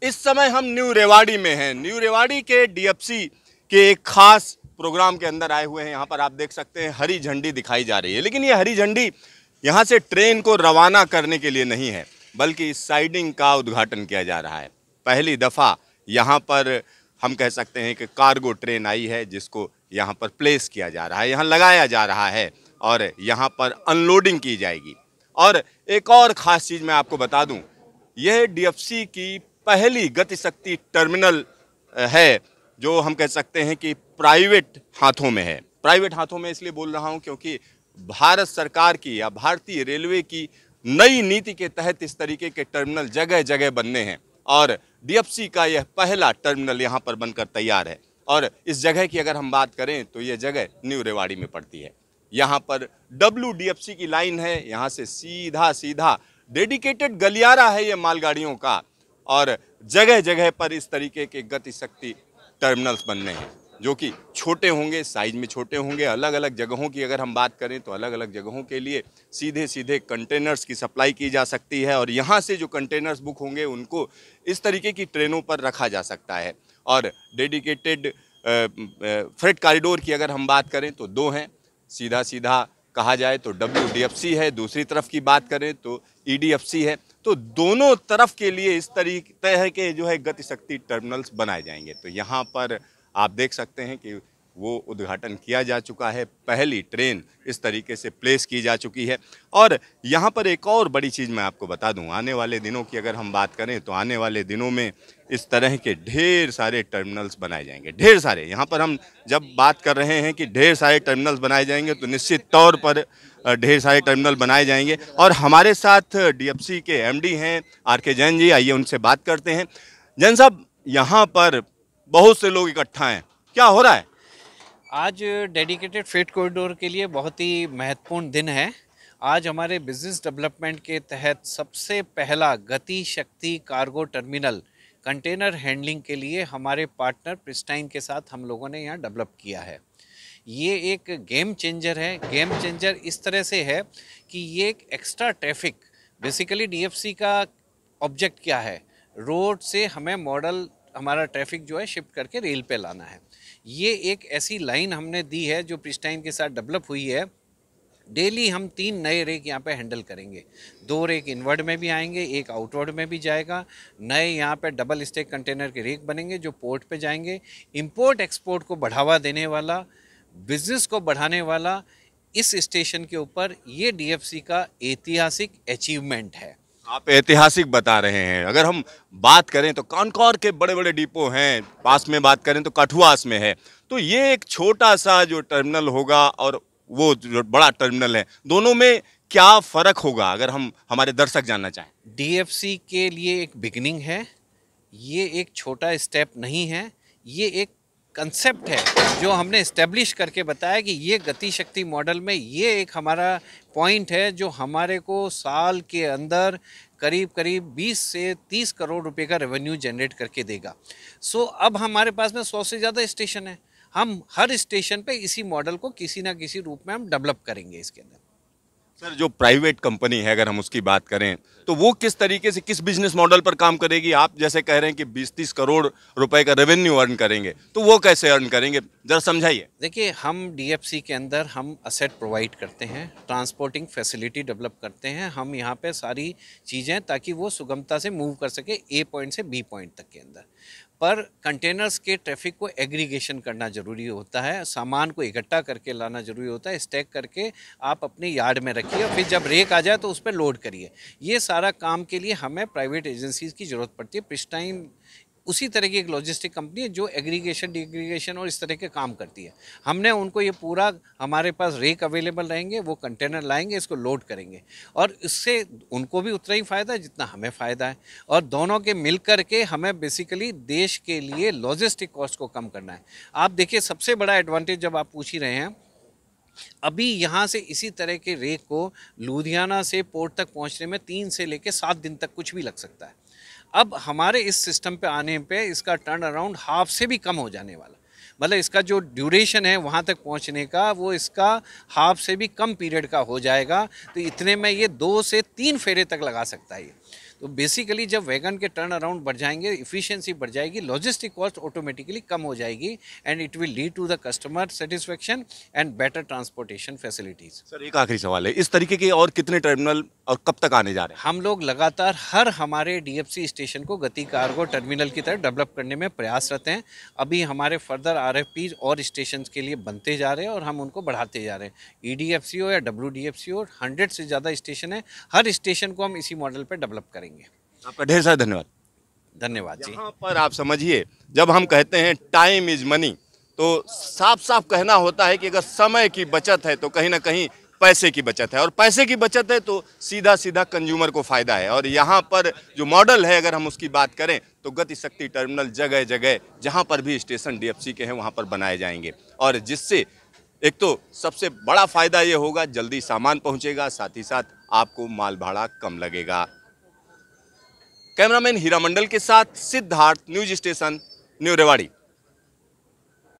इस समय हम न्यू रेवाड़ी में हैं। न्यू रेवाड़ी के डीएफसी के एक खास प्रोग्राम के अंदर आए हुए हैं। यहाँ पर आप देख सकते हैं हरी झंडी दिखाई जा रही है, लेकिन ये हरी झंडी यहाँ से ट्रेन को रवाना करने के लिए नहीं है, बल्कि साइडिंग का उद्घाटन किया जा रहा है। पहली दफ़ा यहाँ पर हम कह सकते हैं कि कार्गो ट्रेन आई है, जिसको यहाँ पर प्लेस किया जा रहा है, यहाँ लगाया जा रहा है और यहाँ पर अनलोडिंग की जाएगी। और एक और ख़ास चीज़ मैं आपको बता दूं, यह डीएफसी की पहली गतिशक्ति टर्मिनल है, जो हम कह सकते हैं कि प्राइवेट हाथों में है। प्राइवेट हाथों में इसलिए बोल रहा हूं क्योंकि भारत सरकार की या भारतीय रेलवे की नई नीति के तहत इस तरीके के टर्मिनल जगह जगह बनने हैं और डीएफसी का यह पहला टर्मिनल यहाँ पर बनकर तैयार है। और इस जगह की अगर हम बात करें तो यह जगह न्यू रेवाड़ी में पड़ती है। यहाँ पर WDFC की लाइन है, यहाँ से सीधा सीधा डेडिकेटेड गलियारा है ये मालगाड़ियों का, और जगह जगह पर इस तरीके के गतिशक्ति टर्मिनल्स बनने हैं, जो कि छोटे होंगे, साइज में छोटे होंगे। अलग अलग जगहों की अगर हम बात करें तो अलग अलग जगहों के लिए सीधे सीधे कंटेनर्स की सप्लाई की जा सकती है, और यहाँ से जो कंटेनर्स बुक होंगे उनको इस तरीके की ट्रेनों पर रखा जा सकता है। और डेडिकेटेड फ्रेट कॉरिडोर की अगर हम बात करें तो दो हैं। सीधा सीधा कहा जाए तो WDFC है, दूसरी तरफ की बात करें तो EDFC है। तो दोनों तरफ के लिए इस तरह के जो है गतिशक्ति टर्मिनल्स बनाए जाएंगे। तो यहाँ पर आप देख सकते हैं कि वो उद्घाटन किया जा चुका है, पहली ट्रेन इस तरीके से प्लेस की जा चुकी है। और यहाँ पर एक और बड़ी चीज़ मैं आपको बता दूँ, आने वाले दिनों की अगर हम बात करें तो आने वाले दिनों में इस तरह के ढेर सारे टर्मिनल्स बनाए जाएंगे, ढेर सारे। यहाँ पर हम जब बात कर रहे हैं कि ढेर सारे टर्मिनल्स बनाए जाएंगे तो निश्चित तौर पर ढेर सारे टर्मिनल बनाए जाएंगे। और हमारे साथ डीएफसी के MD हैं RK जैन जी, आइए उनसे बात करते हैं। जैन साहब, यहाँ पर बहुत से लोग इकट्ठा हैं, क्या हो रहा है? आज डेडिकेटेड फ्रेट कॉरिडोर के लिए बहुत ही महत्वपूर्ण दिन है। आज हमारे बिजनेस डेवलपमेंट के तहत सबसे पहला गति शक्ति कार्गो टर्मिनल कंटेनर हैंडलिंग के लिए हमारे पार्टनर प्रिस्टाइन के साथ हम लोगों ने यहाँ डेवलप किया है। ये एक गेम चेंजर है। गेम चेंजर इस तरह से है कि ये एक एक्स्ट्रा ट्रैफिक, बेसिकली डीएफसी का ऑब्जेक्ट क्या है, रोड से हमें मॉडल हमारा ट्रैफिक जो है शिफ्ट करके रेल पे लाना है। ये एक ऐसी लाइन हमने दी है जो प्रिस्टाइन के साथ डेवलप हुई है। डेली हम 3 नए रेक यहाँ पे हैंडल करेंगे। 2 रेक इनवर्ड में भी आएंगे, एक आउटवर्ड में भी जाएगा। नए यहाँ पे डबल स्टेक कंटेनर के रेक बनेंगे जो पोर्ट पे जाएंगे। इंपोर्ट एक्सपोर्ट को बढ़ावा देने वाला, बिजनेस को बढ़ाने वाला इस स्टेशन के ऊपर ये डीएफसी का ऐतिहासिक अचीवमेंट है। आप ऐतिहासिक बता रहे हैं। अगर हम बात करें तो कानकोर के बड़े बड़े डिपो हैं, पास में बात करें तो कठुआस में है। तो ये एक छोटा सा जो टर्मिनल होगा और वो जो बड़ा टर्मिनल है, दोनों में क्या फ़र्क होगा, अगर हम हमारे दर्शक जानना चाहें? डीएफसी के लिए एक बिगिनिंग है, ये एक छोटा स्टेप नहीं है, ये एक कंसेप्ट है जो हमने इस्टेब्लिश करके बताया कि ये गति शक्ति मॉडल में ये एक हमारा पॉइंट है जो हमारे को साल के अंदर करीब करीब 20 से 30 करोड़ रुपए का रेवेन्यू जनरेट करके देगा। सो अब हमारे पास में 100 से ज़्यादा स्टेशन है। हम हर स्टेशन पे इसी मॉडल को किसी ना किसी रूप में हम डेवलप करेंगे इसके अंदर। सर, जो प्राइवेट कंपनी है अगर हम उसकी बात करें तो वो किस तरीके से, किस बिजनेस मॉडल पर काम करेगी? आप जैसे कह रहे हैं कि 20-30 करोड़ रुपए का रेवेन्यू अर्न करेंगे, तो वो कैसे अर्न करेंगे, जरा समझाइए। देखिए, हम डीएफसी के अंदर हम असेट प्रोवाइड करते हैं, ट्रांसपोर्टिंग फैसिलिटी डेवलप करते हैं हम यहाँ पे सारी चीज़ें, ताकि वो सुगमता से मूव कर सके A पॉइंट से B पॉइंट तक के अंदर। पर कंटेनर्स के ट्रैफिक को एग्रीगेशन करना ज़रूरी होता है, सामान को इकट्ठा करके लाना ज़रूरी होता है, स्टैक करके आप अपने यार्ड में रखिए, फिर जब रेक आ जाए तो उस पर लोड करिए। ये सारा काम के लिए हमें प्राइवेट एजेंसीज़ की ज़रूरत पड़ती है। प्रिस्टाइन उसी तरह की एक लॉजिस्टिक कंपनी है जो एग्रीगेशन, डिग्रीगेशन और इस तरह के काम करती है। हमने उनको ये पूरा, हमारे पास रेक अवेलेबल रहेंगे, वो कंटेनर लाएंगे, इसको लोड करेंगे, और इससे उनको भी उतना ही फ़ायदा है जितना हमें फ़ायदा है, और दोनों के मिल कर के हमें बेसिकली देश के लिए लॉजिस्टिक कॉस्ट को कम करना है। आप देखिए, सबसे बड़ा एडवांटेज जब आप पूछ ही रहे हैं, अभी यहाँ से इसी तरह के रेक को लुधियाना से पोर्ट तक पहुँचने में 3 से लेकर 7 दिन तक कुछ भी लग सकता है। अब हमारे इस सिस्टम पे आने पे इसका टर्न अराउंड हाफ से भी कम हो जाने वाला, मतलब इसका जो ड्यूरेशन है वहाँ तक पहुँचने का, वो इसका हाफ से भी कम पीरियड का हो जाएगा। तो इतने में ये 2 से 3 फेरे तक लगा सकता है ये। तो बेसिकली जब वैगन के टर्न अराउंड बढ़ जाएंगे, इफिशियंसी बढ़ जाएगी, लॉजिस्टिक कॉस्ट ऑटोमेटिकली कम हो जाएगी and it will lead to the customer satisfaction and better transportation facilities. Sir एक आखिरी सवाल है, इस तरीके के और कितने टर्मिनल और कब तक आने जा रहे हैं? हम लोग लगातार हर हमारे डीएफसी स्टेशन को गति कार्गो टर्मिनल की तरह डेवलप करने में प्रयासरत हैं। अभी हमारे फर्दर आरएफपीज और स्टेशन के लिए बनते जा रहे हैं और हम उनको बढ़ाते जा रहे हैं। ईडीएफसी हो या डब्ल्यूडीएफसी हो, 100 से ज़्यादा स्टेशन है, हर स्टेशन को हम इसी मॉडल पर डेवलप करेंगे। आपका ढेर सारा धन्यवाद। धन्यवाद जी। यहाँ पर आप समझिए, जब हम कहते हैं टाइम इज मनी, तो साफ साफ कहना होता है कि अगर समय की बचत है तो कहीं ना कहीं पैसे की बचत है, और पैसे की बचत है तो सीधा सीधा कंज्यूमर को फायदा है। और यहाँ पर जो मॉडल है, अगर हम उसकी बात करें तो गति शक्ति टर्मिनल जगह जगह जहाँ पर भी स्टेशन डीएफसी के हैं वहाँ पर बनाए जाएंगे, और जिससे एक तो सबसे बड़ा फायदा ये होगा, जल्दी सामान पहुँचेगा, साथ ही साथ आपको माल भाड़ा कम लगेगा। कैमरामैन हीरा मंडल के साथ Siddharth, news station, new Rewari.